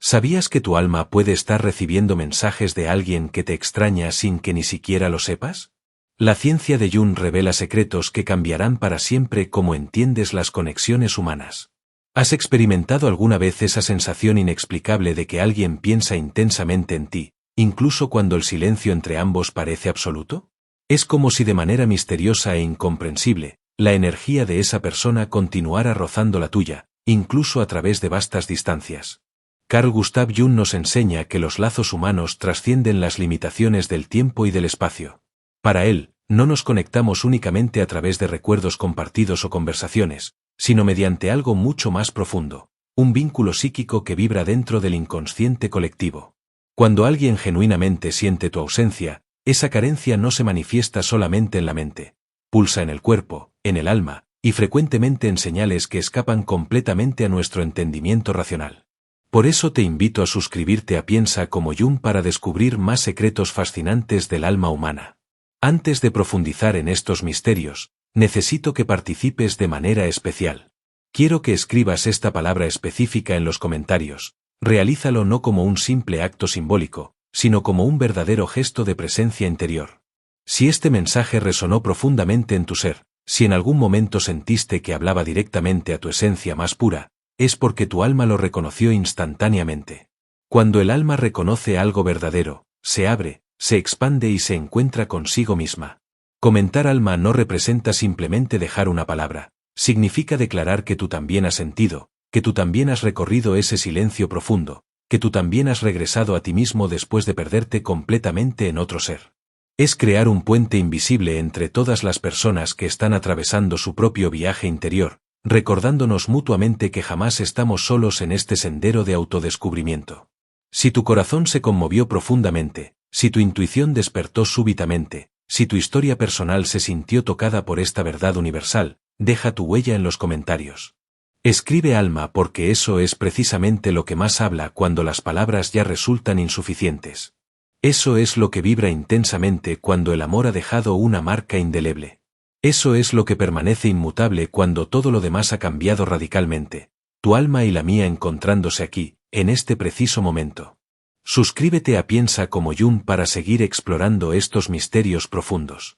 ¿Sabías que tu alma puede estar recibiendo mensajes de alguien que te extraña sin que ni siquiera lo sepas? La ciencia de Jung revela secretos que cambiarán para siempre cómo entiendes las conexiones humanas. ¿Has experimentado alguna vez esa sensación inexplicable de que alguien piensa intensamente en ti, incluso cuando el silencio entre ambos parece absoluto? Es como si de manera misteriosa e incomprensible, la energía de esa persona continuara rozando la tuya, incluso a través de vastas distancias. Carl Gustav Jung nos enseña que los lazos humanos trascienden las limitaciones del tiempo y del espacio. Para él, no nos conectamos únicamente a través de recuerdos compartidos o conversaciones, sino mediante algo mucho más profundo, un vínculo psíquico que vibra dentro del inconsciente colectivo. Cuando alguien genuinamente siente tu ausencia, esa carencia no se manifiesta solamente en la mente, pulsa en el cuerpo, en el alma, y frecuentemente en señales que escapan completamente a nuestro entendimiento racional. Por eso te invito a suscribirte a Piensa como Jung para descubrir más secretos fascinantes del alma humana. Antes de profundizar en estos misterios, necesito que participes de manera especial. Quiero que escribas esta palabra específica en los comentarios. Realízalo no como un simple acto simbólico, sino como un verdadero gesto de presencia interior. Si este mensaje resonó profundamente en tu ser, si en algún momento sentiste que hablaba directamente a tu esencia más pura, es porque tu alma lo reconoció instantáneamente. Cuando el alma reconoce algo verdadero, se abre, se expande y se encuentra consigo misma. Comentar alma no representa simplemente dejar una palabra, significa declarar que tú también has sentido, que tú también has recorrido ese silencio profundo, que tú también has regresado a ti mismo después de perderte completamente en otro ser. Es crear un puente invisible entre todas las personas que están atravesando su propio viaje interior, recordándonos mutuamente que jamás estamos solos en este sendero de autodescubrimiento. Si tu corazón se conmovió profundamente, si tu intuición despertó súbitamente, si tu historia personal se sintió tocada por esta verdad universal, deja tu huella en los comentarios. Escribe alma porque eso es precisamente lo que más habla cuando las palabras ya resultan insuficientes. Eso es lo que vibra intensamente cuando el amor ha dejado una marca indeleble. Eso es lo que permanece inmutable cuando todo lo demás ha cambiado radicalmente, tu alma y la mía encontrándose aquí, en este preciso momento. Suscríbete a Piensa como Jung para seguir explorando estos misterios profundos.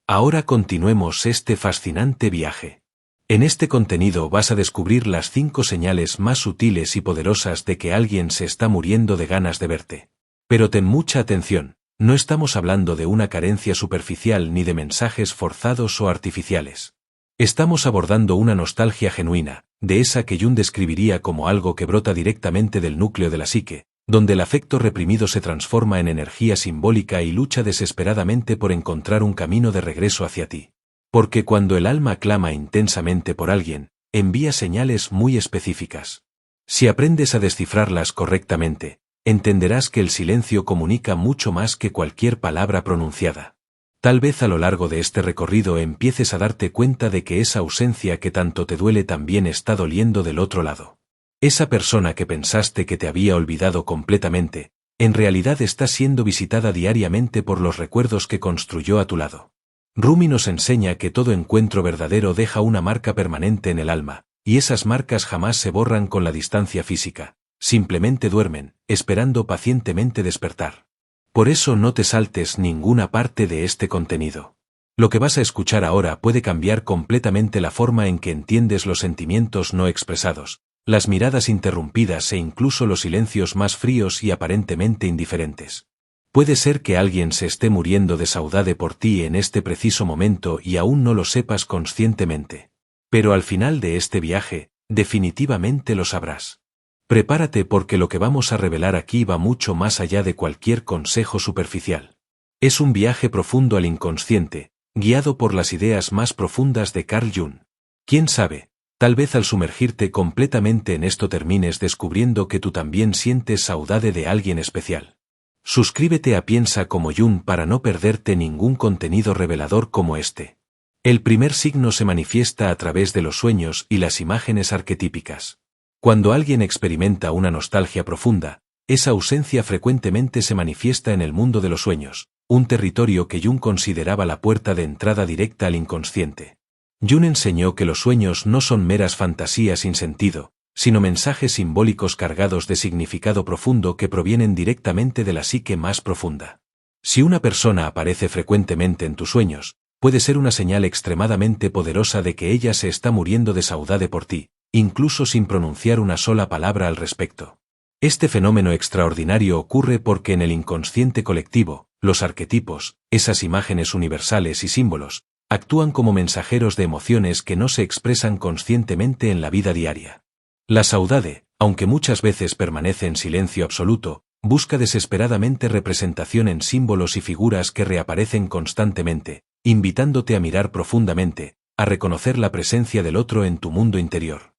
Ahora continuemos este fascinante viaje. En este contenido vas a descubrir las 5 señales más sutiles y poderosas de que alguien se está muriendo de ganas de verte. Pero ten mucha atención. No estamos hablando de una carencia superficial ni de mensajes forzados o artificiales. Estamos abordando una nostalgia genuina, de esa que Jung describiría como algo que brota directamente del núcleo de la psique, donde el afecto reprimido se transforma en energía simbólica y lucha desesperadamente por encontrar un camino de regreso hacia ti. Porque cuando el alma clama intensamente por alguien, envía señales muy específicas. Si aprendes a descifrarlas correctamente, entenderás que el silencio comunica mucho más que cualquier palabra pronunciada. Tal vez a lo largo de este recorrido empieces a darte cuenta de que esa ausencia que tanto te duele también está doliendo del otro lado. Esa persona que pensaste que te había olvidado completamente, en realidad está siendo visitada diariamente por los recuerdos que construyó a tu lado. Rumi nos enseña que todo encuentro verdadero deja una marca permanente en el alma, y esas marcas jamás se borran con la distancia física. Simplemente duermen, esperando pacientemente despertar. Por eso no te saltes ninguna parte de este contenido. Lo que vas a escuchar ahora puede cambiar completamente la forma en que entiendes los sentimientos no expresados, las miradas interrumpidas e incluso los silencios más fríos y aparentemente indiferentes. Puede ser que alguien se esté muriendo de saudade por ti en este preciso momento y aún no lo sepas conscientemente. Pero al final de este viaje, definitivamente lo sabrás. Prepárate porque lo que vamos a revelar aquí va mucho más allá de cualquier consejo superficial. Es un viaje profundo al inconsciente, guiado por las ideas más profundas de Carl Jung. ¿Quién sabe? Tal vez al sumergirte completamente en esto termines descubriendo que tú también sientes saudade de alguien especial. Suscríbete a Piensa como Jung para no perderte ningún contenido revelador como este. El primer signo se manifiesta a través de los sueños y las imágenes arquetípicas. Cuando alguien experimenta una nostalgia profunda, esa ausencia frecuentemente se manifiesta en el mundo de los sueños, un territorio que Jung consideraba la puerta de entrada directa al inconsciente. Jung enseñó que los sueños no son meras fantasías sin sentido, sino mensajes simbólicos cargados de significado profundo que provienen directamente de la psique más profunda. Si una persona aparece frecuentemente en tus sueños, puede ser una señal extremadamente poderosa de que ella se está muriendo de saudade por ti, incluso sin pronunciar una sola palabra al respecto. Este fenómeno extraordinario ocurre porque en el inconsciente colectivo, los arquetipos, esas imágenes universales y símbolos, actúan como mensajeros de emociones que no se expresan conscientemente en la vida diaria. La saudade, aunque muchas veces permanece en silencio absoluto, busca desesperadamente representación en símbolos y figuras que reaparecen constantemente, invitándote a mirar profundamente, a reconocer la presencia del otro en tu mundo interior.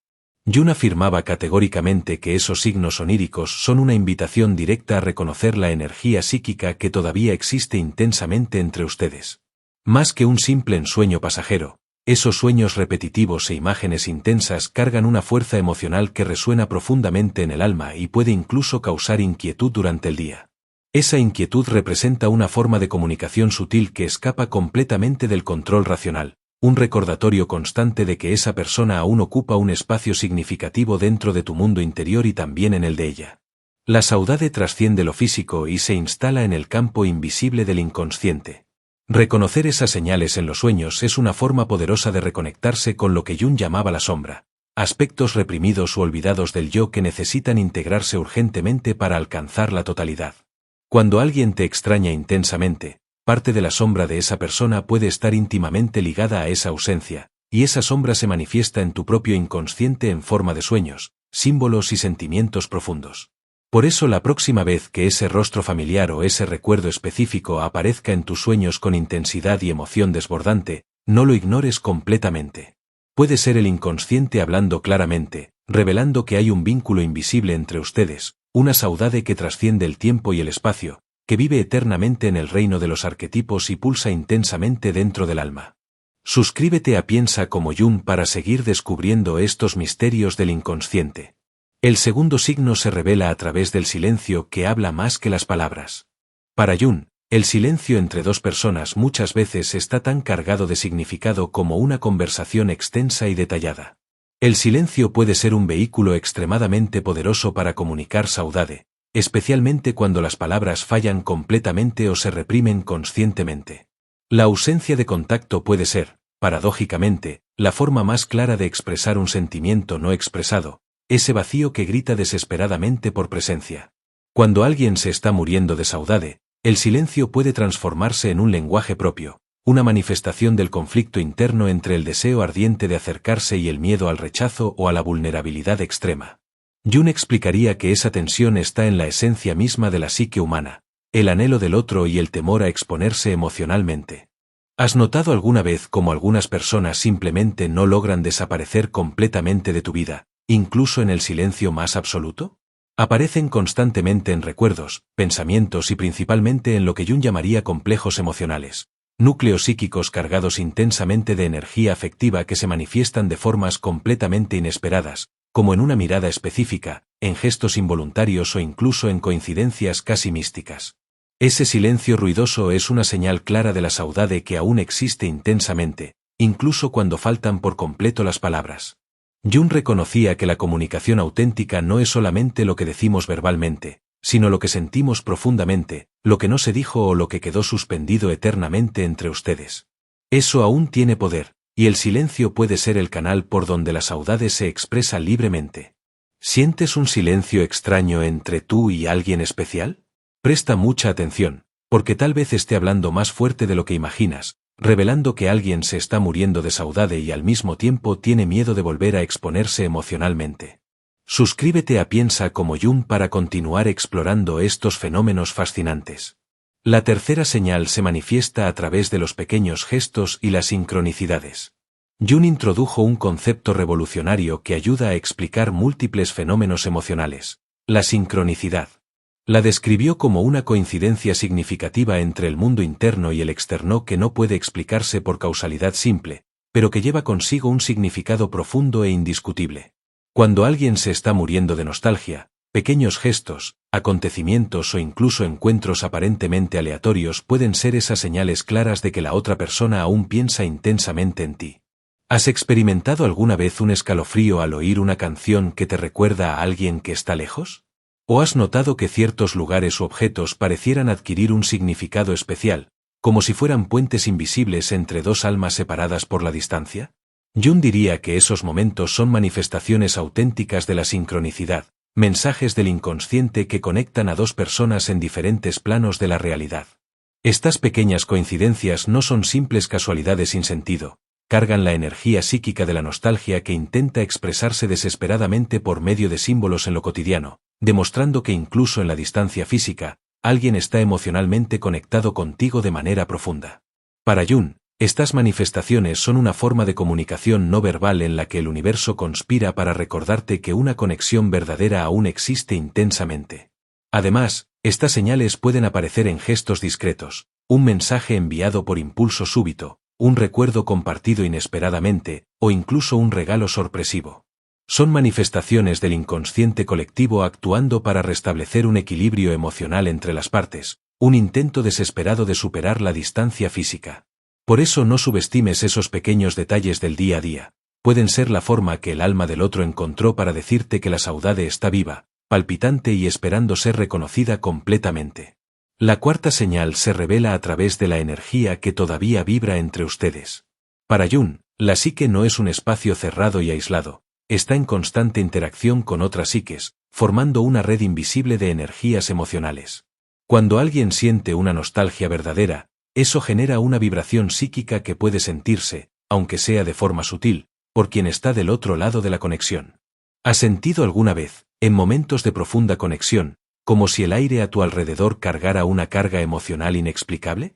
Jung afirmaba categóricamente que esos signos oníricos son una invitación directa a reconocer la energía psíquica que todavía existe intensamente entre ustedes. Más que un simple ensueño pasajero, esos sueños repetitivos e imágenes intensas cargan una fuerza emocional que resuena profundamente en el alma y puede incluso causar inquietud durante el día. Esa inquietud representa una forma de comunicación sutil que escapa completamente del control racional, un recordatorio constante de que esa persona aún ocupa un espacio significativo dentro de tu mundo interior y también en el de ella. La saudade trasciende lo físico y se instala en el campo invisible del inconsciente. Reconocer esas señales en los sueños es una forma poderosa de reconectarse con lo que Jung llamaba la sombra, aspectos reprimidos o olvidados del yo que necesitan integrarse urgentemente para alcanzar la totalidad. Cuando alguien te extraña intensamente, parte de la sombra de esa persona puede estar íntimamente ligada a esa ausencia, y esa sombra se manifiesta en tu propio inconsciente en forma de sueños, símbolos y sentimientos profundos. Por eso la próxima vez que ese rostro familiar o ese recuerdo específico aparezca en tus sueños con intensidad y emoción desbordante, no lo ignores completamente. Puede ser el inconsciente hablando claramente, revelando que hay un vínculo invisible entre ustedes, una saudade que trasciende el tiempo y el espacio, que vive eternamente en el reino de los arquetipos y pulsa intensamente dentro del alma. Suscríbete a Piensa como Jung para seguir descubriendo estos misterios del inconsciente. El segundo signo se revela a través del silencio que habla más que las palabras. Para Jung, el silencio entre dos personas muchas veces está tan cargado de significado como una conversación extensa y detallada. El silencio puede ser un vehículo extremadamente poderoso para comunicar saudade, especialmente cuando las palabras fallan completamente o se reprimen conscientemente. La ausencia de contacto puede ser, paradójicamente, la forma más clara de expresar un sentimiento no expresado, ese vacío que grita desesperadamente por presencia. Cuando alguien se está muriendo de saudade, el silencio puede transformarse en un lenguaje propio, una manifestación del conflicto interno entre el deseo ardiente de acercarse y el miedo al rechazo o a la vulnerabilidad extrema. Jung explicaría que esa tensión está en la esencia misma de la psique humana, el anhelo del otro y el temor a exponerse emocionalmente. ¿Has notado alguna vez cómo algunas personas simplemente no logran desaparecer completamente de tu vida, incluso en el silencio más absoluto? Aparecen constantemente en recuerdos, pensamientos y principalmente en lo que Jung llamaría complejos emocionales, núcleos psíquicos cargados intensamente de energía afectiva que se manifiestan de formas completamente inesperadas, como en una mirada específica, en gestos involuntarios o incluso en coincidencias casi místicas. Ese silencio ruidoso es una señal clara de la saudade que aún existe intensamente, incluso cuando faltan por completo las palabras. Jung reconocía que la comunicación auténtica no es solamente lo que decimos verbalmente, sino lo que sentimos profundamente, lo que no se dijo o lo que quedó suspendido eternamente entre ustedes. Eso aún tiene poder, y el silencio puede ser el canal por donde la saudade se expresa libremente. ¿Sientes un silencio extraño entre tú y alguien especial? Presta mucha atención, porque tal vez esté hablando más fuerte de lo que imaginas, revelando que alguien se está muriendo de saudade y al mismo tiempo tiene miedo de volver a exponerse emocionalmente. Suscríbete a Piensa como Jung para continuar explorando estos fenómenos fascinantes. La tercera señal se manifiesta a través de los pequeños gestos y las sincronicidades. Jung introdujo un concepto revolucionario que ayuda a explicar múltiples fenómenos emocionales: la sincronicidad. La describió como una coincidencia significativa entre el mundo interno y el externo que no puede explicarse por causalidad simple, pero que lleva consigo un significado profundo e indiscutible. Cuando alguien se está muriendo de nostalgia, pequeños gestos, acontecimientos o incluso encuentros aparentemente aleatorios pueden ser esas señales claras de que la otra persona aún piensa intensamente en ti. ¿Has experimentado alguna vez un escalofrío al oír una canción que te recuerda a alguien que está lejos? ¿O has notado que ciertos lugares u objetos parecieran adquirir un significado especial, como si fueran puentes invisibles entre dos almas separadas por la distancia? Jung diría que esos momentos son manifestaciones auténticas de la sincronicidad, mensajes del inconsciente que conectan a dos personas en diferentes planos de la realidad. Estas pequeñas coincidencias no son simples casualidades sin sentido, cargan la energía psíquica de la nostalgia que intenta expresarse desesperadamente por medio de símbolos en lo cotidiano, demostrando que incluso en la distancia física, alguien está emocionalmente conectado contigo de manera profunda. Para Jung, estas manifestaciones son una forma de comunicación no verbal en la que el universo conspira para recordarte que una conexión verdadera aún existe intensamente. Además, estas señales pueden aparecer en gestos discretos, un mensaje enviado por impulso súbito, un recuerdo compartido inesperadamente, o incluso un regalo sorpresivo. Son manifestaciones del inconsciente colectivo actuando para restablecer un equilibrio emocional entre las partes, un intento desesperado de superar la distancia física. Por eso no subestimes esos pequeños detalles del día a día. Pueden ser la forma que el alma del otro encontró para decirte que la saudade está viva, palpitante y esperando ser reconocida completamente. La cuarta señal se revela a través de la energía que todavía vibra entre ustedes. Para Jung, la psique no es un espacio cerrado y aislado, está en constante interacción con otras psiques, formando una red invisible de energías emocionales. Cuando alguien siente una nostalgia verdadera, eso genera una vibración psíquica que puede sentirse, aunque sea de forma sutil, por quien está del otro lado de la conexión. ¿Has sentido alguna vez, en momentos de profunda conexión, como si el aire a tu alrededor cargara una carga emocional inexplicable?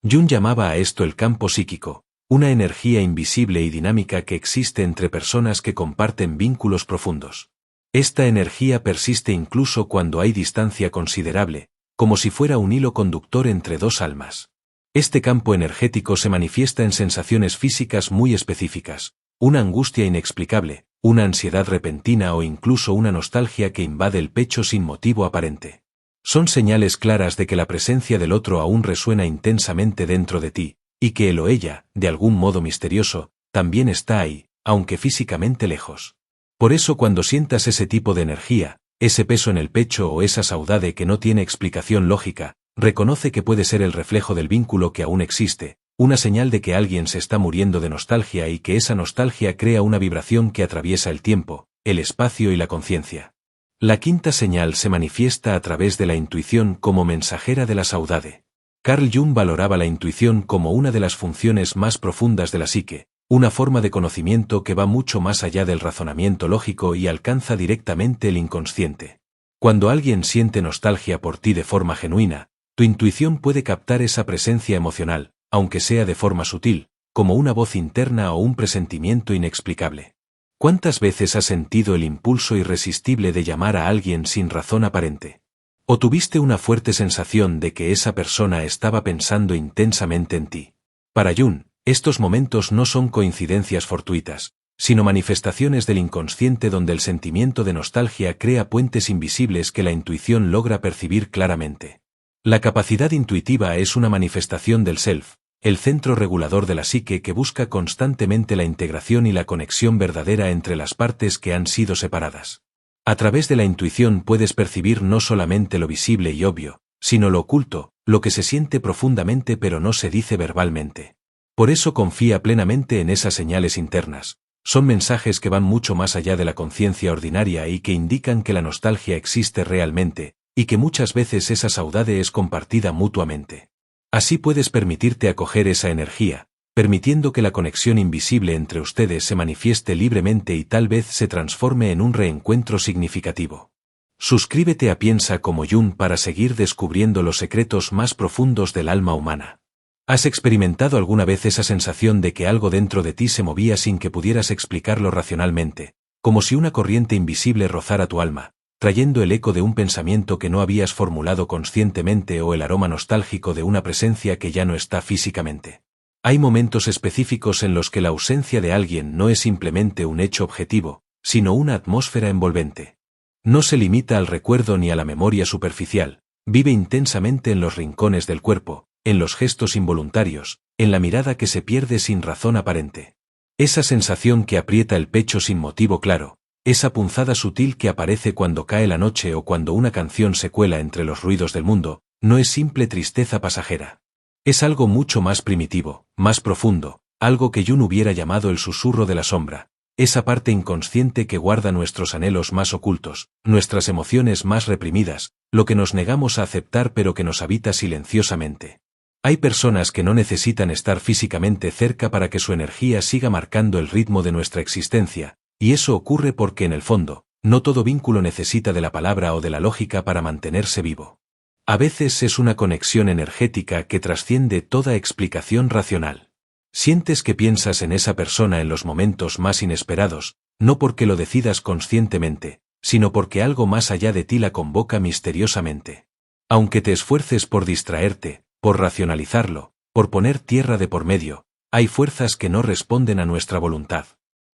Jung llamaba a esto el campo psíquico, una energía invisible y dinámica que existe entre personas que comparten vínculos profundos. Esta energía persiste incluso cuando hay distancia considerable, como si fuera un hilo conductor entre dos almas. Este campo energético se manifiesta en sensaciones físicas muy específicas, una angustia inexplicable, una ansiedad repentina o incluso una nostalgia que invade el pecho sin motivo aparente. Son señales claras de que la presencia del otro aún resuena intensamente dentro de ti, y que él o ella, de algún modo misterioso, también está ahí, aunque físicamente lejos. Por eso cuando sientas ese tipo de energía, ese peso en el pecho o esa saudade que no tiene explicación lógica, reconoce que puede ser el reflejo del vínculo que aún existe, una señal de que alguien se está muriendo de nostalgia y que esa nostalgia crea una vibración que atraviesa el tiempo, el espacio y la conciencia. La quinta señal se manifiesta a través de la intuición como mensajera de la saudade. Carl Jung valoraba la intuición como una de las funciones más profundas de la psique, una forma de conocimiento que va mucho más allá del razonamiento lógico y alcanza directamente el inconsciente. Cuando alguien siente nostalgia por ti de forma genuina, tu intuición puede captar esa presencia emocional, aunque sea de forma sutil, como una voz interna o un presentimiento inexplicable. ¿Cuántas veces has sentido el impulso irresistible de llamar a alguien sin razón aparente? ¿O tuviste una fuerte sensación de que esa persona estaba pensando intensamente en ti? Para Jung, estos momentos no son coincidencias fortuitas, sino manifestaciones del inconsciente donde el sentimiento de nostalgia crea puentes invisibles que la intuición logra percibir claramente. La capacidad intuitiva es una manifestación del self, el centro regulador de la psique que busca constantemente la integración y la conexión verdadera entre las partes que han sido separadas. A través de la intuición puedes percibir no solamente lo visible y obvio, sino lo oculto, lo que se siente profundamente pero no se dice verbalmente. Por eso confía plenamente en esas señales internas. Son mensajes que van mucho más allá de la conciencia ordinaria y que indican que la nostalgia existe realmente, y que muchas veces esa saudade es compartida mutuamente. Así puedes permitirte acoger esa energía, permitiendo que la conexión invisible entre ustedes se manifieste libremente y tal vez se transforme en un reencuentro significativo. Suscríbete a Piensa como Jung para seguir descubriendo los secretos más profundos del alma humana. ¿Has experimentado alguna vez esa sensación de que algo dentro de ti se movía sin que pudieras explicarlo racionalmente, como si una corriente invisible rozara tu alma, trayendo el eco de un pensamiento que no habías formulado conscientemente o el aroma nostálgico de una presencia que ya no está físicamente? Hay momentos específicos en los que la ausencia de alguien no es simplemente un hecho objetivo, sino una atmósfera envolvente. No se limita al recuerdo ni a la memoria superficial, vive intensamente en los rincones del cuerpo, en los gestos involuntarios, en la mirada que se pierde sin razón aparente. Esa sensación que aprieta el pecho sin motivo claro, esa punzada sutil que aparece cuando cae la noche o cuando una canción se cuela entre los ruidos del mundo, no es simple tristeza pasajera. Es algo mucho más primitivo, más profundo, algo que Jung hubiera llamado el susurro de la sombra, esa parte inconsciente que guarda nuestros anhelos más ocultos, nuestras emociones más reprimidas, lo que nos negamos a aceptar pero que nos habita silenciosamente. Hay personas que no necesitan estar físicamente cerca para que su energía siga marcando el ritmo de nuestra existencia, y eso ocurre porque en el fondo, no todo vínculo necesita de la palabra o de la lógica para mantenerse vivo. A veces es una conexión energética que trasciende toda explicación racional. Sientes que piensas en esa persona en los momentos más inesperados, no porque lo decidas conscientemente, sino porque algo más allá de ti la convoca misteriosamente. Aunque te esfuerces por distraerte, por racionalizarlo, por poner tierra de por medio, hay fuerzas que no responden a nuestra voluntad.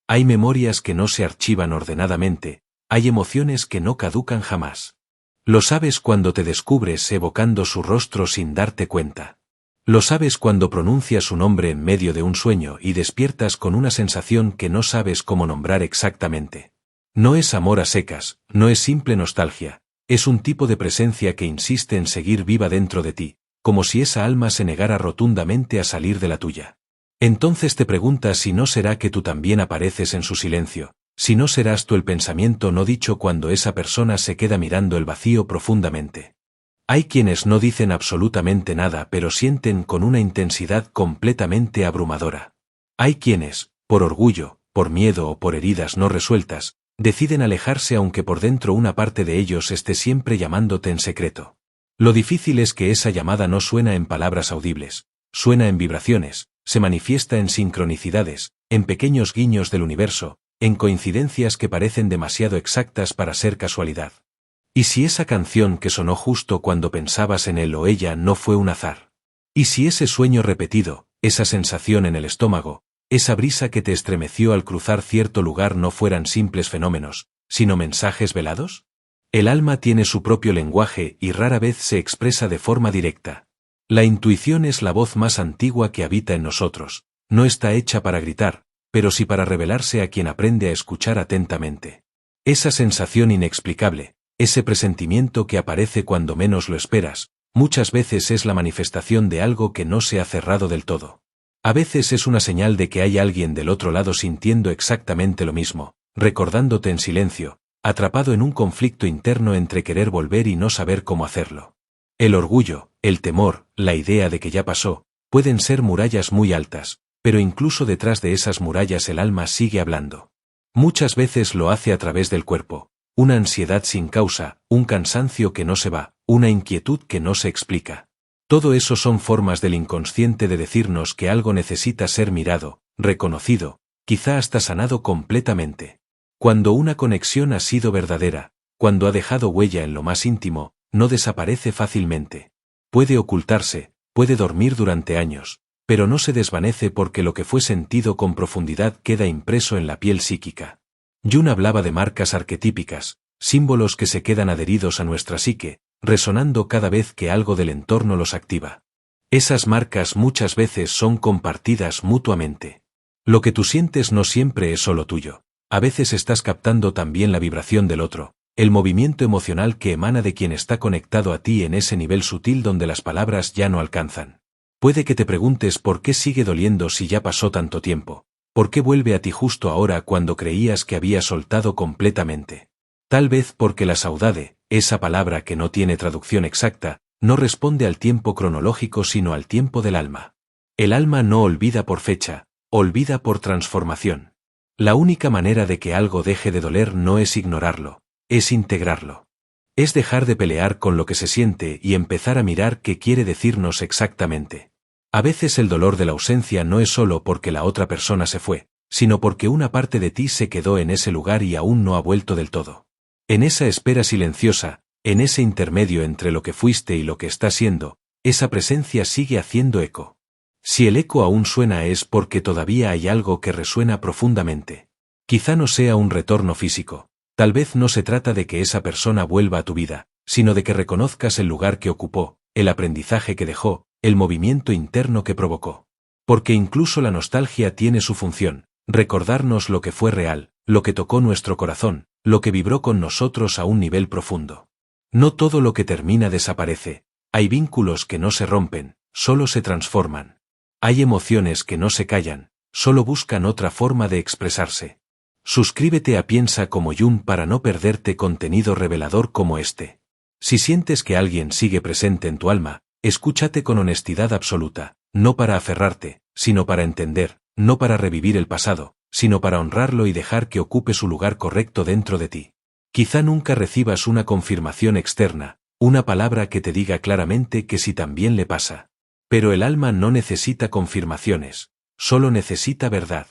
Hay memorias que no se archivan ordenadamente, hay emociones que no caducan jamás. Lo sabes cuando te descubres evocando su rostro sin darte cuenta. Lo sabes cuando pronuncias su nombre en medio de un sueño y despiertas con una sensación que no sabes cómo nombrar exactamente. No es amor a secas, no es simple nostalgia, es un tipo de presencia que insiste en seguir viva dentro de ti, como si esa alma se negara rotundamente a salir de la tuya. Entonces te preguntas si no será que tú también apareces en su silencio, si no serás tú el pensamiento no dicho cuando esa persona se queda mirando el vacío profundamente. Hay quienes no dicen absolutamente nada pero sienten con una intensidad completamente abrumadora. Hay quienes, por orgullo, por miedo o por heridas no resueltas, deciden alejarse aunque por dentro una parte de ellos esté siempre llamándote en secreto. Lo difícil es que esa llamada no suena en palabras audibles, suena en vibraciones, se manifiesta en sincronicidades, en pequeños guiños del universo, en coincidencias que parecen demasiado exactas para ser casualidad. ¿Y si esa canción que sonó justo cuando pensabas en él o ella no fue un azar? ¿Y si ese sueño repetido, esa sensación en el estómago, esa brisa que te estremeció al cruzar cierto lugar no fueran simples fenómenos, sino mensajes velados? El alma tiene su propio lenguaje y rara vez se expresa de forma directa. La intuición es la voz más antigua que habita en nosotros, no está hecha para gritar, pero sí para revelarse a quien aprende a escuchar atentamente. Esa sensación inexplicable, ese presentimiento que aparece cuando menos lo esperas, muchas veces es la manifestación de algo que no se ha cerrado del todo. A veces es una señal de que hay alguien del otro lado sintiendo exactamente lo mismo, recordándote en silencio, atrapado en un conflicto interno entre querer volver y no saber cómo hacerlo. El orgullo, el temor, la idea de que ya pasó, pueden ser murallas muy altas, pero incluso detrás de esas murallas el alma sigue hablando. Muchas veces lo hace a través del cuerpo, una ansiedad sin causa, un cansancio que no se va, una inquietud que no se explica. Todo eso son formas del inconsciente de decirnos que algo necesita ser mirado, reconocido, quizá hasta sanado completamente. Cuando una conexión ha sido verdadera, cuando ha dejado huella en lo más íntimo, no desaparece fácilmente. Puede ocultarse, puede dormir durante años, pero no se desvanece porque lo que fue sentido con profundidad queda impreso en la piel psíquica. Jung hablaba de marcas arquetípicas, símbolos que se quedan adheridos a nuestra psique, resonando cada vez que algo del entorno los activa. Esas marcas muchas veces son compartidas mutuamente. Lo que tú sientes no siempre es solo tuyo. A veces estás captando también la vibración del otro, el movimiento emocional que emana de quien está conectado a ti en ese nivel sutil donde las palabras ya no alcanzan. Puede que te preguntes por qué sigue doliendo si ya pasó tanto tiempo, por qué vuelve a ti justo ahora cuando creías que había soltado completamente. Tal vez porque la saudade, esa palabra que no tiene traducción exacta, no responde al tiempo cronológico sino al tiempo del alma. El alma no olvida por fecha, olvida por transformación. La única manera de que algo deje de doler no es ignorarlo, es integrarlo. Es dejar de pelear con lo que se siente y empezar a mirar qué quiere decirnos exactamente. A veces el dolor de la ausencia no es solo porque la otra persona se fue, sino porque una parte de ti se quedó en ese lugar y aún no ha vuelto del todo. En esa espera silenciosa, en ese intermedio entre lo que fuiste y lo que está siendo, esa presencia sigue haciendo eco. Si el eco aún suena es porque todavía hay algo que resuena profundamente. Quizá no sea un retorno físico, tal vez no se trata de que esa persona vuelva a tu vida, sino de que reconozcas el lugar que ocupó, el aprendizaje que dejó, el movimiento interno que provocó. Porque incluso la nostalgia tiene su función, recordarnos lo que fue real, lo que tocó nuestro corazón, lo que vibró con nosotros a un nivel profundo. No todo lo que termina desaparece, hay vínculos que no se rompen, solo se transforman. Hay emociones que no se callan, solo buscan otra forma de expresarse. Suscríbete a Piensa como Jung para no perderte contenido revelador como este. Si sientes que alguien sigue presente en tu alma, escúchate con honestidad absoluta, no para aferrarte, sino para entender, no para revivir el pasado, sino para honrarlo y dejar que ocupe su lugar correcto dentro de ti. Quizá nunca recibas una confirmación externa, una palabra que te diga claramente que sí también le pasa. Pero el alma no necesita confirmaciones, solo necesita verdad.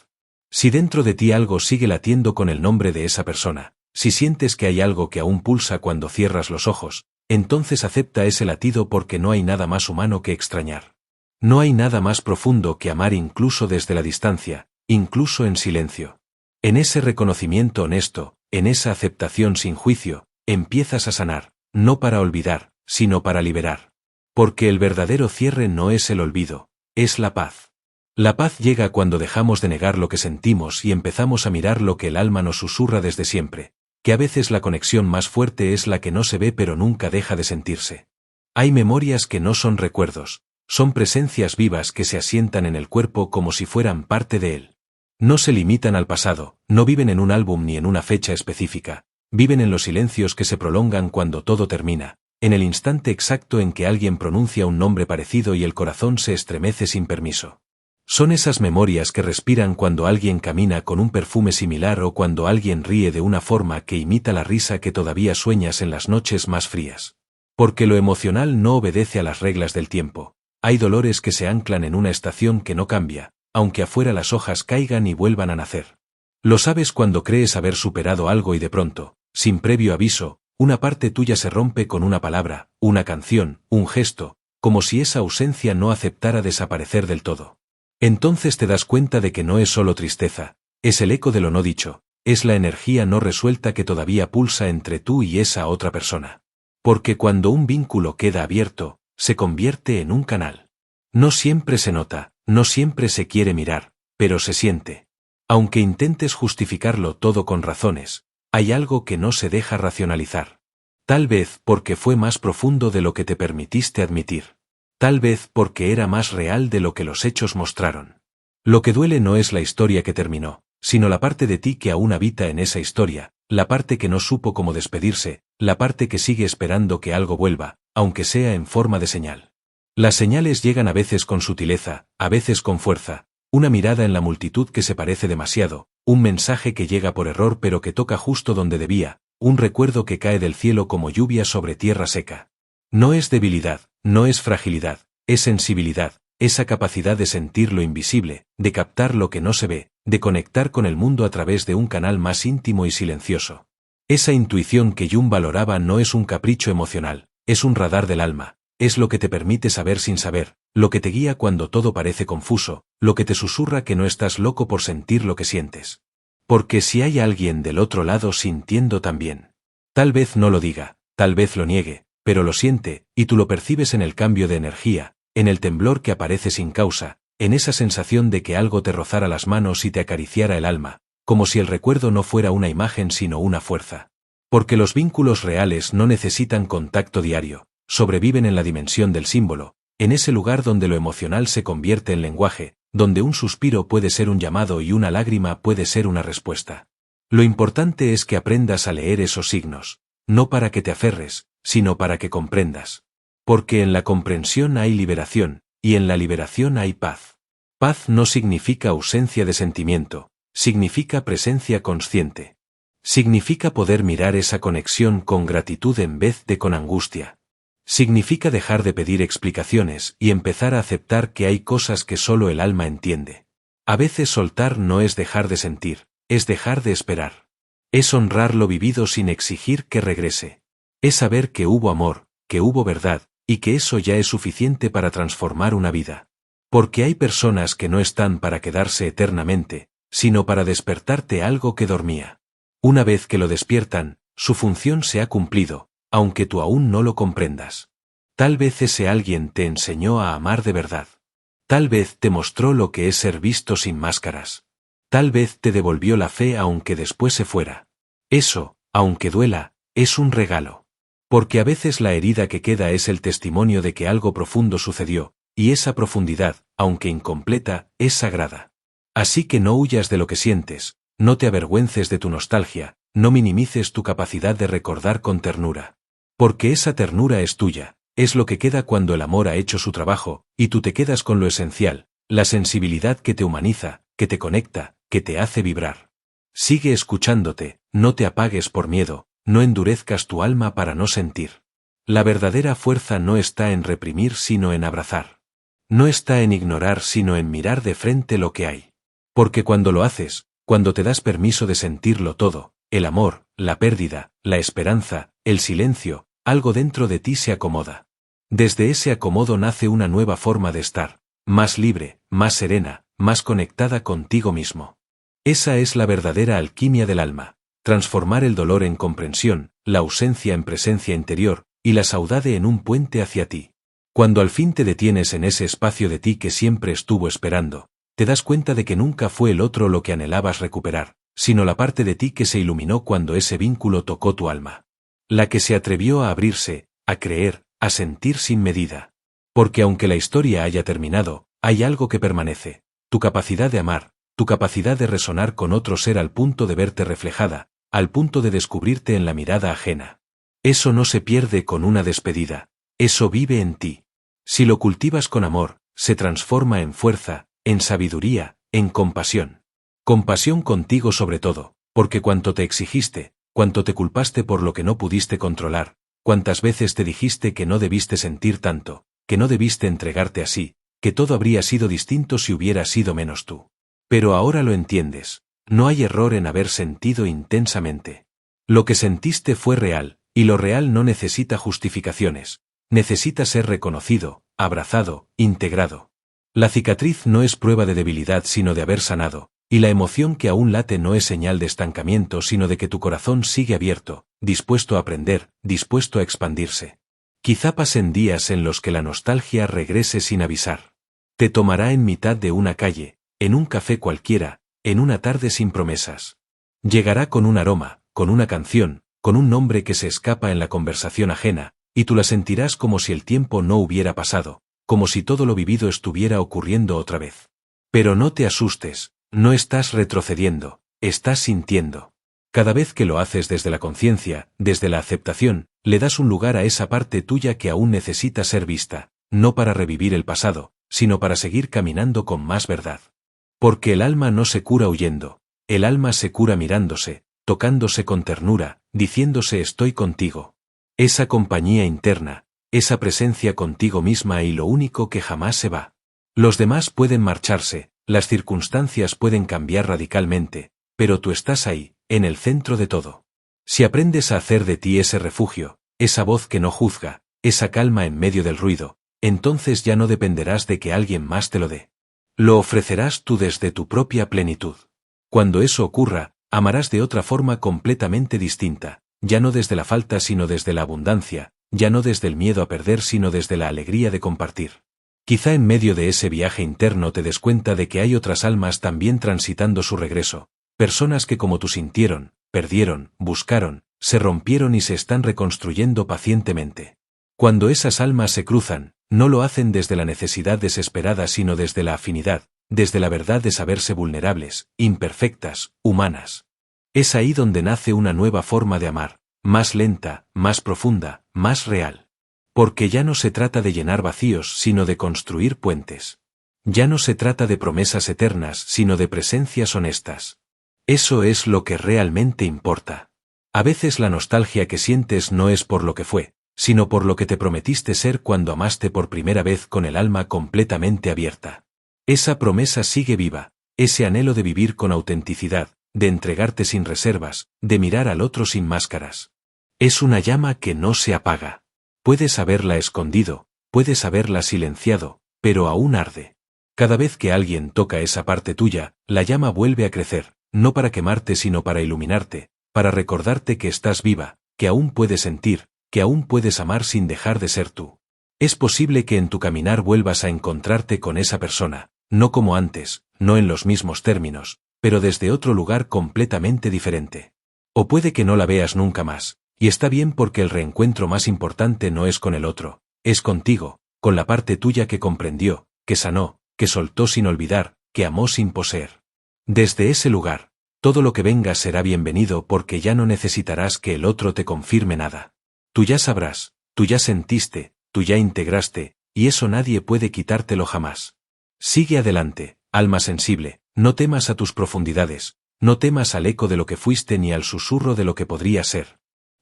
Si dentro de ti algo sigue latiendo con el nombre de esa persona, si sientes que hay algo que aún pulsa cuando cierras los ojos, entonces acepta ese latido porque no hay nada más humano que extrañar. No hay nada más profundo que amar incluso desde la distancia, incluso en silencio. En ese reconocimiento honesto, en esa aceptación sin juicio, empiezas a sanar, no para olvidar, sino para liberar. Porque el verdadero cierre no es el olvido, es la paz. La paz llega cuando dejamos de negar lo que sentimos y empezamos a mirar lo que el alma nos susurra desde siempre, que a veces la conexión más fuerte es la que no se ve pero nunca deja de sentirse. Hay memorias que no son recuerdos, son presencias vivas que se asientan en el cuerpo como si fueran parte de él. No se limitan al pasado, no viven en un álbum ni en una fecha específica, viven en los silencios que se prolongan cuando todo termina, en el instante exacto en que alguien pronuncia un nombre parecido y el corazón se estremece sin permiso. Son esas memorias que respiran cuando alguien camina con un perfume similar o cuando alguien ríe de una forma que imita la risa que todavía sueñas en las noches más frías. Porque lo emocional no obedece a las reglas del tiempo. Hay dolores que se anclan en una estación que no cambia, aunque afuera las hojas caigan y vuelvan a nacer. Lo sabes cuando crees haber superado algo y de pronto, sin previo aviso, una parte tuya se rompe con una palabra, una canción, un gesto, como si esa ausencia no aceptara desaparecer del todo. Entonces te das cuenta de que no es solo tristeza, es el eco de lo no dicho, es la energía no resuelta que todavía pulsa entre tú y esa otra persona. Porque cuando un vínculo queda abierto, se convierte en un canal. No siempre se nota, no siempre se quiere mirar, pero se siente. Aunque intentes justificarlo todo con razones, hay algo que no se deja racionalizar. Tal vez porque fue más profundo de lo que te permitiste admitir. Tal vez porque era más real de lo que los hechos mostraron. Lo que duele no es la historia que terminó, sino la parte de ti que aún habita en esa historia, la parte que no supo cómo despedirse, la parte que sigue esperando que algo vuelva, aunque sea en forma de señal. Las señales llegan a veces con sutileza, a veces con fuerza, una mirada en la multitud que se parece demasiado, un mensaje que llega por error pero que toca justo donde debía, un recuerdo que cae del cielo como lluvia sobre tierra seca. No es debilidad, no es fragilidad, es sensibilidad, esa capacidad de sentir lo invisible, de captar lo que no se ve, de conectar con el mundo a través de un canal más íntimo y silencioso. Esa intuición que Jung valoraba no es un capricho emocional, es un radar del alma, es lo que te permite saber sin saber, lo que te guía cuando todo parece confuso, lo que te susurra que no estás loco por sentir lo que sientes. Porque si hay alguien del otro lado sintiendo también. Tal vez no lo diga, tal vez lo niegue, pero lo siente, y tú lo percibes en el cambio de energía, en el temblor que aparece sin causa, en esa sensación de que algo te rozara las manos y te acariciara el alma, como si el recuerdo no fuera una imagen sino una fuerza. Porque los vínculos reales no necesitan contacto diario, sobreviven en la dimensión del símbolo, en ese lugar donde lo emocional se convierte en lenguaje, donde un suspiro puede ser un llamado y una lágrima puede ser una respuesta. Lo importante es que aprendas a leer esos signos, no para que te aferres, sino para que comprendas. Porque en la comprensión hay liberación, y en la liberación hay paz. Paz no significa ausencia de sentimiento, significa presencia consciente. Significa poder mirar esa conexión con gratitud en vez de con angustia. Significa dejar de pedir explicaciones y empezar a aceptar que hay cosas que solo el alma entiende. A veces soltar no es dejar de sentir, es dejar de esperar. Es honrar lo vivido sin exigir que regrese. Es saber que hubo amor, que hubo verdad, y que eso ya es suficiente para transformar una vida. Porque hay personas que no están para quedarse eternamente, sino para despertarte algo que dormía. Una vez que lo despiertan, su función se ha cumplido, aunque tú aún no lo comprendas. Tal vez ese alguien te enseñó a amar de verdad. Tal vez te mostró lo que es ser visto sin máscaras. Tal vez te devolvió la fe aunque después se fuera. Eso, aunque duela, es un regalo. Porque a veces la herida que queda es el testimonio de que algo profundo sucedió, y esa profundidad, aunque incompleta, es sagrada. Así que no huyas de lo que sientes, no te avergüences de tu nostalgia, no minimices tu capacidad de recordar con ternura. Porque esa ternura es tuya, es lo que queda cuando el amor ha hecho su trabajo, y tú te quedas con lo esencial, la sensibilidad que te humaniza, que te conecta, que te hace vibrar. Sigue escuchándote, no te apagues por miedo, no endurezcas tu alma para no sentir. La verdadera fuerza no está en reprimir sino en abrazar. No está en ignorar sino en mirar de frente lo que hay. Porque cuando lo haces, cuando te das permiso de sentirlo todo, el amor, la pérdida, la esperanza, el silencio, algo dentro de ti se acomoda. Desde ese acomodo nace una nueva forma de estar, más libre, más serena, más conectada contigo mismo. Esa es la verdadera alquimia del alma, transformar el dolor en comprensión, la ausencia en presencia interior, y la saudade en un puente hacia ti. Cuando al fin te detienes en ese espacio de ti que siempre estuvo esperando, te das cuenta de que nunca fue el otro lo que anhelabas recuperar, sino la parte de ti que se iluminó cuando ese vínculo tocó tu alma. La que se atrevió a abrirse, a creer, a sentir sin medida. Porque aunque la historia haya terminado, hay algo que permanece, tu capacidad de amar, tu capacidad de resonar con otro ser al punto de verte reflejada, al punto de descubrirte en la mirada ajena. Eso no se pierde con una despedida, eso vive en ti. Si lo cultivas con amor, se transforma en fuerza, en sabiduría, en compasión. Compasión contigo sobre todo, porque cuanto te exigiste, cuanto te culpaste por lo que no pudiste controlar, cuántas veces te dijiste que no debiste sentir tanto, que no debiste entregarte así, que todo habría sido distinto si hubiera sido menos tú. Pero ahora lo entiendes, no hay error en haber sentido intensamente. Lo que sentiste fue real, y lo real no necesita justificaciones, necesita ser reconocido, abrazado, integrado. La cicatriz no es prueba de debilidad sino de haber sanado, y la emoción que aún late no es señal de estancamiento sino de que tu corazón sigue abierto, dispuesto a aprender, dispuesto a expandirse. Quizá pasen días en los que la nostalgia regrese sin avisar. Te tomará en mitad de una calle, en un café cualquiera, en una tarde sin promesas. Llegará con un aroma, con una canción, con un nombre que se escapa en la conversación ajena, y tú la sentirás como si el tiempo no hubiera pasado, como si todo lo vivido estuviera ocurriendo otra vez. Pero no te asustes, no estás retrocediendo, estás sintiendo. Cada vez que lo haces desde la conciencia, desde la aceptación, le das un lugar a esa parte tuya que aún necesita ser vista, no para revivir el pasado, sino para seguir caminando con más verdad. Porque el alma no se cura huyendo, el alma se cura mirándose, tocándose con ternura, diciéndose estoy contigo. Esa compañía interna, esa presencia contigo misma y lo único que jamás se va. Los demás pueden marcharse, las circunstancias pueden cambiar radicalmente, pero tú estás ahí, en el centro de todo. Si aprendes a hacer de ti ese refugio, esa voz que no juzga, esa calma en medio del ruido, entonces ya no dependerás de que alguien más te lo dé. Lo ofrecerás tú desde tu propia plenitud. Cuando eso ocurra, amarás de otra forma completamente distinta, ya no desde la falta sino desde la abundancia, ya no desde el miedo a perder sino desde la alegría de compartir. Quizá en medio de ese viaje interno te des cuenta de que hay otras almas también transitando su regreso, personas que como tú sintieron, perdieron, buscaron, se rompieron y se están reconstruyendo pacientemente. Cuando esas almas se cruzan, no lo hacen desde la necesidad desesperada sino desde la afinidad, desde la verdad de saberse vulnerables, imperfectas, humanas. Es ahí donde nace una nueva forma de amar, más lenta, más profunda, más real. Porque ya no se trata de llenar vacíos sino de construir puentes. Ya no se trata de promesas eternas sino de presencias honestas. Eso es lo que realmente importa. A veces la nostalgia que sientes no es por lo que fue, sino por lo que te prometiste ser cuando amaste por primera vez con el alma completamente abierta. Esa promesa sigue viva, ese anhelo de vivir con autenticidad, de entregarte sin reservas, de mirar al otro sin máscaras. Es una llama que no se apaga. Puedes haberla escondido, puedes haberla silenciado, pero aún arde. Cada vez que alguien toca esa parte tuya, la llama vuelve a crecer, no para quemarte sino para iluminarte, para recordarte que estás viva, que aún puedes sentir, que aún puedes amar sin dejar de ser tú. Es posible que en tu caminar vuelvas a encontrarte con esa persona, no como antes, no en los mismos términos, pero desde otro lugar completamente diferente. O puede que no la veas nunca más, y está bien porque el reencuentro más importante no es con el otro, es contigo, con la parte tuya que comprendió, que sanó, que soltó sin olvidar, que amó sin poseer. Desde ese lugar, todo lo que venga será bienvenido porque ya no necesitarás que el otro te confirme nada. Tú ya sabrás, tú ya sentiste, tú ya integraste, y eso nadie puede quitártelo jamás. Sigue adelante, alma sensible, no temas a tus profundidades, no temas al eco de lo que fuiste ni al susurro de lo que podría ser.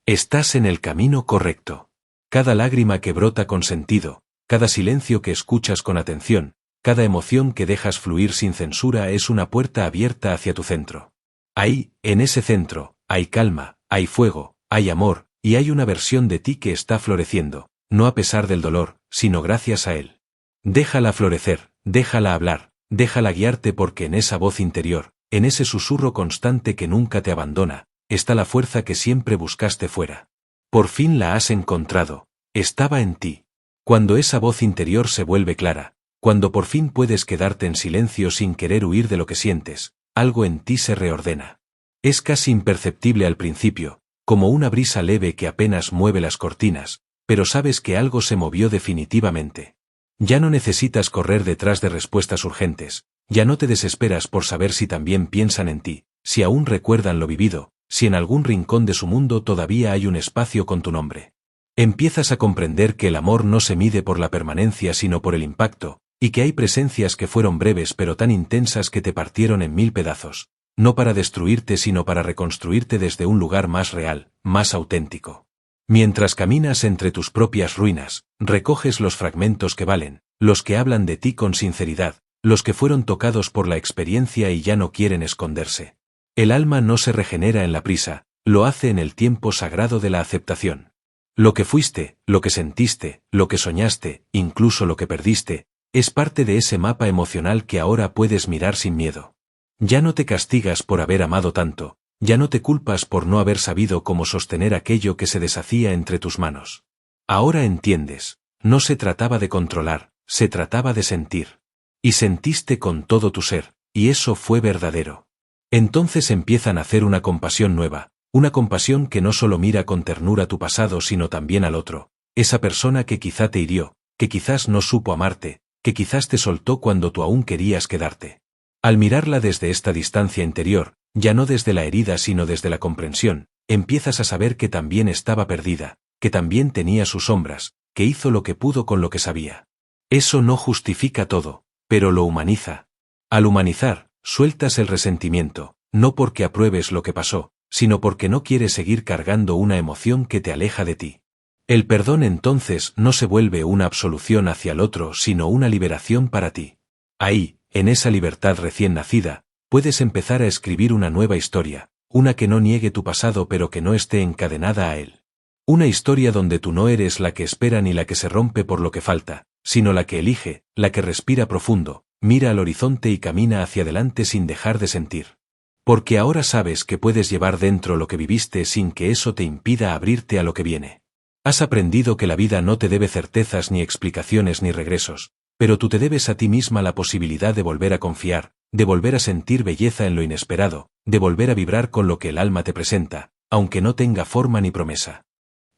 Estás en el camino correcto. Cada lágrima que brota con sentido, cada silencio que escuchas con atención, cada emoción que dejas fluir sin censura es una puerta abierta hacia tu centro. Ahí, en ese centro, hay calma, hay fuego, hay amor, y hay una versión de ti que está floreciendo, no a pesar del dolor, sino gracias a él. Déjala florecer, déjala hablar, déjala guiarte porque en esa voz interior, en ese susurro constante que nunca te abandona, está la fuerza que siempre buscaste fuera. Por fin la has encontrado, estaba en ti. Cuando esa voz interior se vuelve clara, cuando por fin puedes quedarte en silencio sin querer huir de lo que sientes, algo en ti se reordena. Es casi imperceptible al principio, como una brisa leve que apenas mueve las cortinas, pero sabes que algo se movió definitivamente. Ya no necesitas correr detrás de respuestas urgentes, ya no te desesperas por saber si también piensan en ti, si aún recuerdan lo vivido, si en algún rincón de su mundo todavía hay un espacio con tu nombre. Empiezas a comprender que el amor no se mide por la permanencia sino por el impacto, y que hay presencias que fueron breves pero tan intensas que te partieron en 1000 pedazos, no para destruirte sino para reconstruirte desde un lugar más real, más auténtico. Mientras caminas entre tus propias ruinas, recoges los fragmentos que valen, los que hablan de ti con sinceridad, los que fueron tocados por la experiencia y ya no quieren esconderse. El alma no se regenera en la prisa, lo hace en el tiempo sagrado de la aceptación. Lo que fuiste, lo que sentiste, lo que soñaste, incluso lo que perdiste, es parte de ese mapa emocional que ahora puedes mirar sin miedo. Ya no te castigas por haber amado tanto, ya no te culpas por no haber sabido cómo sostener aquello que se deshacía entre tus manos. Ahora entiendes, no se trataba de controlar, se trataba de sentir. Y sentiste con todo tu ser, y eso fue verdadero. Entonces empieza a nacer una compasión nueva, una compasión que no solo mira con ternura tu pasado sino también al otro, esa persona que quizá te hirió, que quizás no supo amarte, que quizás te soltó cuando tú aún querías quedarte. Al mirarla desde esta distancia interior, ya no desde la herida sino desde la comprensión, empiezas a saber que también estaba perdida, que también tenía sus sombras, que hizo lo que pudo con lo que sabía. Eso no justifica todo, pero lo humaniza. Al humanizar, sueltas el resentimiento, no porque apruebes lo que pasó, sino porque no quieres seguir cargando una emoción que te aleja de ti. El perdón entonces no se vuelve una absolución hacia el otro sino una liberación para ti. Ahí, en esa libertad recién nacida, puedes empezar a escribir una nueva historia, una que no niegue tu pasado pero que no esté encadenada a él. Una historia donde tú no eres la que espera ni la que se rompe por lo que falta, sino la que elige, la que respira profundo, mira al horizonte y camina hacia adelante sin dejar de sentir. Porque ahora sabes que puedes llevar dentro lo que viviste sin que eso te impida abrirte a lo que viene. Has aprendido que la vida no te debe certezas ni explicaciones ni regresos, pero tú te debes a ti misma la posibilidad de volver a confiar, de volver a sentir belleza en lo inesperado, de volver a vibrar con lo que el alma te presenta, aunque no tenga forma ni promesa.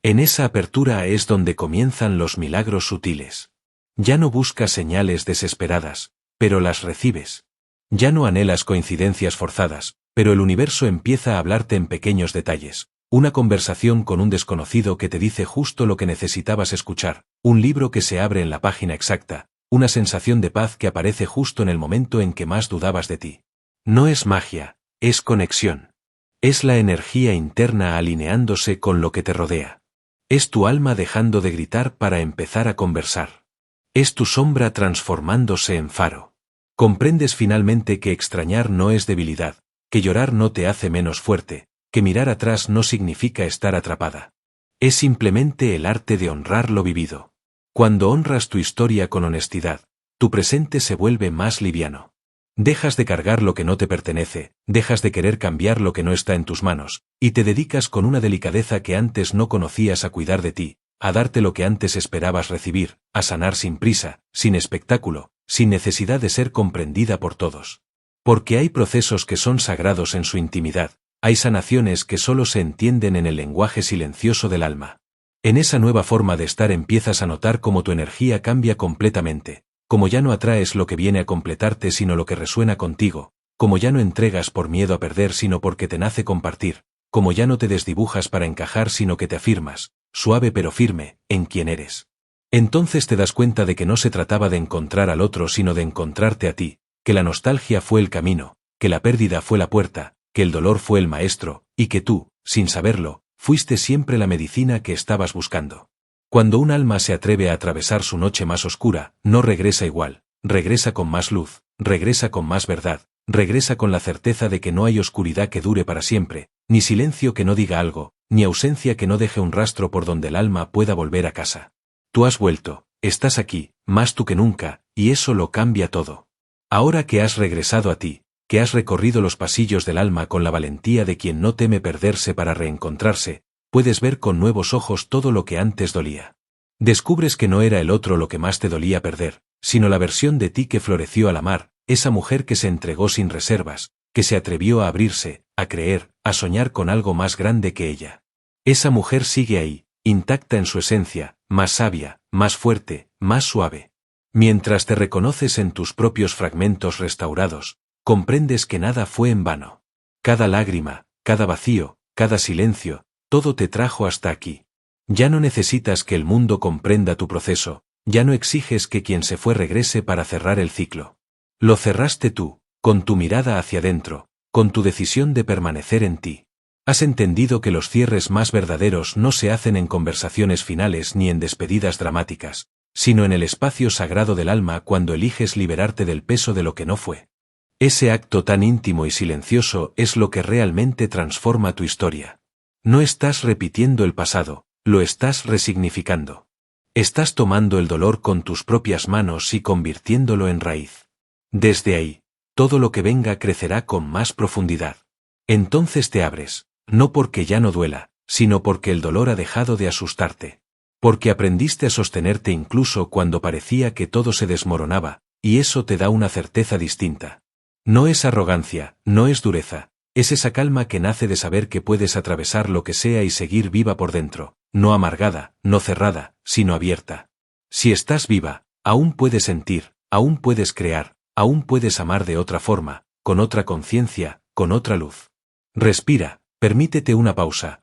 En esa apertura es donde comienzan los milagros sutiles. Ya no buscas señales desesperadas, pero las recibes. Ya no anhelas coincidencias forzadas, pero el universo empieza a hablarte en pequeños detalles. Una conversación con un desconocido que te dice justo lo que necesitabas escuchar, un libro que se abre en la página exacta, una sensación de paz que aparece justo en el momento en que más dudabas de ti. No es magia, es conexión. Es la energía interna alineándose con lo que te rodea. Es tu alma dejando de gritar para empezar a conversar. Es tu sombra transformándose en faro. Comprendes finalmente que extrañar no es debilidad, que llorar no te hace menos fuerte, que mirar atrás no significa estar atrapada. Es simplemente el arte de honrar lo vivido. Cuando honras tu historia con honestidad, tu presente se vuelve más liviano. Dejas de cargar lo que no te pertenece, dejas de querer cambiar lo que no está en tus manos, y te dedicas con una delicadeza que antes no conocías a cuidar de ti, a darte lo que antes esperabas recibir, a sanar sin prisa, sin espectáculo, sin necesidad de ser comprendida por todos. Porque hay procesos que son sagrados en su intimidad, hay sanaciones que solo se entienden en el lenguaje silencioso del alma. En esa nueva forma de estar empiezas a notar cómo tu energía cambia completamente, como ya no atraes lo que viene a completarte sino lo que resuena contigo, como ya no entregas por miedo a perder sino porque te nace compartir, como ya no te desdibujas para encajar sino que te afirmas, suave pero firme, en quien eres. Entonces te das cuenta de que no se trataba de encontrar al otro sino de encontrarte a ti, que la nostalgia fue el camino, que la pérdida fue la puerta, que el dolor fue el maestro, y que tú, sin saberlo, fuiste siempre la medicina que estabas buscando. Cuando un alma se atreve a atravesar su noche más oscura, no regresa igual, regresa con más luz, regresa con más verdad, regresa con la certeza de que no hay oscuridad que dure para siempre, ni silencio que no diga algo, ni ausencia que no deje un rastro por donde el alma pueda volver a casa. Tú has vuelto, estás aquí, más tú que nunca, y eso lo cambia todo. Ahora que has regresado a ti, que has recorrido los pasillos del alma con la valentía de quien no teme perderse para reencontrarse, puedes ver con nuevos ojos todo lo que antes dolía. Descubres que no era el otro lo que más te dolía perder, sino la versión de ti que floreció al amar, esa mujer que se entregó sin reservas, que se atrevió a abrirse, a creer, a soñar con algo más grande que ella. Esa mujer sigue ahí, intacta en su esencia, más sabia, más fuerte, más suave. Mientras te reconoces en tus propios fragmentos restaurados, comprendes que nada fue en vano. Cada lágrima, cada vacío, cada silencio, todo te trajo hasta aquí. Ya no necesitas que el mundo comprenda tu proceso, ya no exiges que quien se fue regrese para cerrar el ciclo. Lo cerraste tú, con tu mirada hacia adentro, con tu decisión de permanecer en ti. Has entendido que los cierres más verdaderos no se hacen en conversaciones finales ni en despedidas dramáticas, sino en el espacio sagrado del alma cuando eliges liberarte del peso de lo que no fue. Ese acto tan íntimo y silencioso es lo que realmente transforma tu historia. No estás repitiendo el pasado, lo estás resignificando. Estás tomando el dolor con tus propias manos y convirtiéndolo en raíz. Desde ahí, todo lo que venga crecerá con más profundidad. Entonces te abres, no porque ya no duela, sino porque el dolor ha dejado de asustarte. Porque aprendiste a sostenerte incluso cuando parecía que todo se desmoronaba, y eso te da una certeza distinta. No es arrogancia, no es dureza, es esa calma que nace de saber que puedes atravesar lo que sea y seguir viva por dentro, no amargada, no cerrada, sino abierta. Si estás viva, aún puedes sentir, aún puedes crear, aún puedes amar de otra forma, con otra conciencia, con otra luz. Respira, permítete una pausa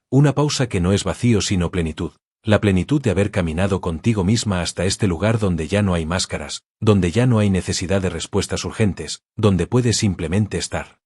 que no es vacío sino plenitud. La plenitud de haber caminado contigo misma hasta este lugar donde ya no hay máscaras, donde ya no hay necesidad de respuestas urgentes, donde puedes simplemente estar.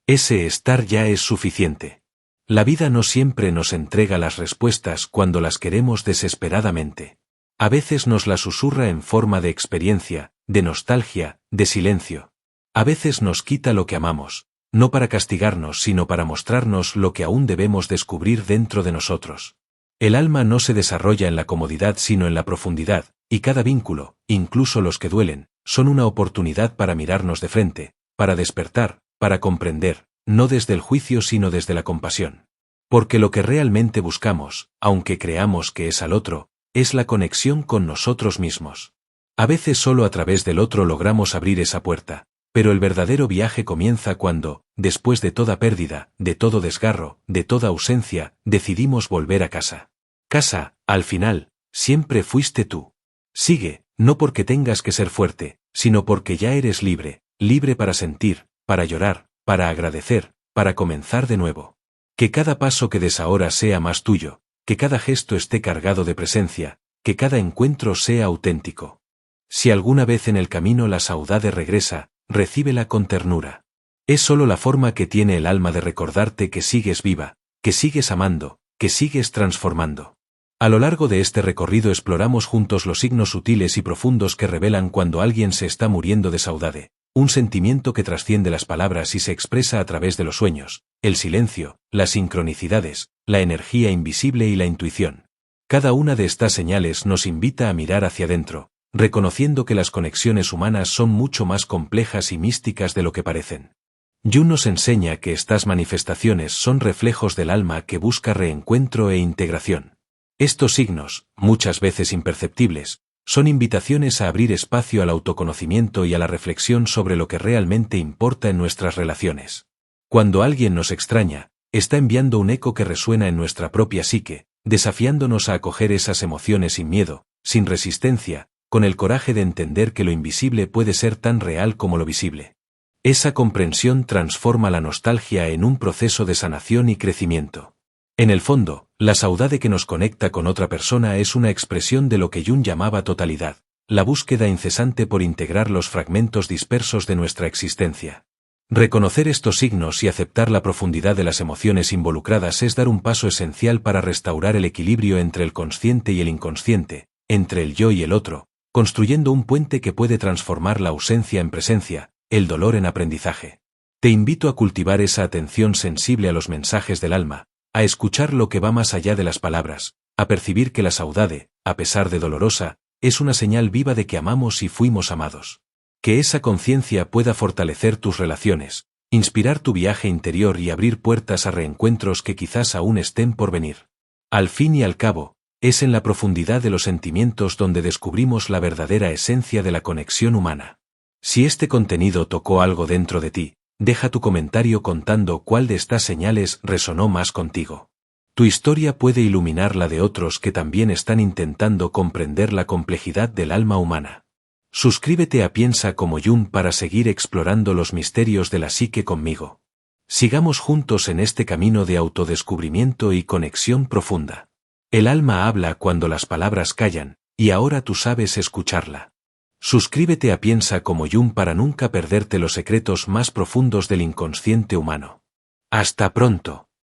Ese estar ya es suficiente. La vida no siempre nos entrega las respuestas cuando las queremos desesperadamente. A veces nos las susurra en forma de experiencia, de nostalgia, de silencio. A veces nos quita lo que amamos, no para castigarnos sino para mostrarnos lo que aún debemos descubrir dentro de nosotros. El alma no se desarrolla en la comodidad sino en la profundidad, y cada vínculo, incluso los que duelen, son una oportunidad para mirarnos de frente, para despertar, para comprender, no desde el juicio sino desde la compasión. Porque lo que realmente buscamos, aunque creamos que es al otro, es la conexión con nosotros mismos. A veces solo a través del otro logramos abrir esa puerta, pero el verdadero viaje comienza cuando, después de toda pérdida, de todo desgarro, de toda ausencia, decidimos volver a casa. Casa, al final, siempre fuiste tú. Sigue, no porque tengas que ser fuerte, sino porque ya eres libre, libre para sentir, para llorar, para agradecer, para comenzar de nuevo. Que cada paso que des ahora sea más tuyo, que cada gesto esté cargado de presencia, que cada encuentro sea auténtico. Si alguna vez en el camino la saudade regresa, recíbela con ternura. Es solo la forma que tiene el alma de recordarte que sigues viva, que sigues amando, que sigues transformando. A lo largo de este recorrido exploramos juntos los signos sutiles y profundos que revelan cuando alguien se está muriendo de saudade, un sentimiento que trasciende las palabras y se expresa a través de los sueños, el silencio, las sincronicidades, la energía invisible y la intuición. Cada una de estas señales nos invita a mirar hacia adentro, reconociendo que las conexiones humanas son mucho más complejas y místicas de lo que parecen. Jung nos enseña que estas manifestaciones son reflejos del alma que busca reencuentro e integración. Estos signos, muchas veces imperceptibles, Son invitaciones a abrir espacio al autoconocimiento y a la reflexión sobre lo que realmente importa en nuestras relaciones. Cuando alguien nos extraña, está enviando un eco que resuena en nuestra propia psique, desafiándonos a acoger esas emociones sin miedo, sin resistencia, con el coraje de entender que lo invisible puede ser tan real como lo visible. Esa comprensión transforma la nostalgia en un proceso de sanación y crecimiento. En el fondo, la saudade que nos conecta con otra persona es una expresión de lo que Jung llamaba totalidad, la búsqueda incesante por integrar los fragmentos dispersos de nuestra existencia. Reconocer estos signos y aceptar la profundidad de las emociones involucradas es dar un paso esencial para restaurar el equilibrio entre el consciente y el inconsciente, entre el yo y el otro, construyendo un puente que puede transformar la ausencia en presencia, el dolor en aprendizaje. Te invito a cultivar esa atención sensible a los mensajes del alma, a escuchar lo que va más allá de las palabras, a percibir que la saudade, a pesar de dolorosa, es una señal viva de que amamos y fuimos amados. Que esa conciencia pueda fortalecer tus relaciones, inspirar tu viaje interior y abrir puertas a reencuentros que quizás aún estén por venir. Al fin y al cabo, es en la profundidad de los sentimientos donde descubrimos la verdadera esencia de la conexión humana. Si este contenido tocó algo dentro de ti, deja tu comentario contando cuál de estas señales resonó más contigo. Tu historia puede iluminar la de otros que también están intentando comprender la complejidad del alma humana. Suscríbete a Piensa como Jung para seguir explorando los misterios de la psique conmigo. Sigamos juntos en este camino de autodescubrimiento y conexión profunda. El alma habla cuando las palabras callan, y ahora tú sabes escucharla. Suscríbete a Piensa como Jung para nunca perderte los secretos más profundos del inconsciente humano. Hasta pronto.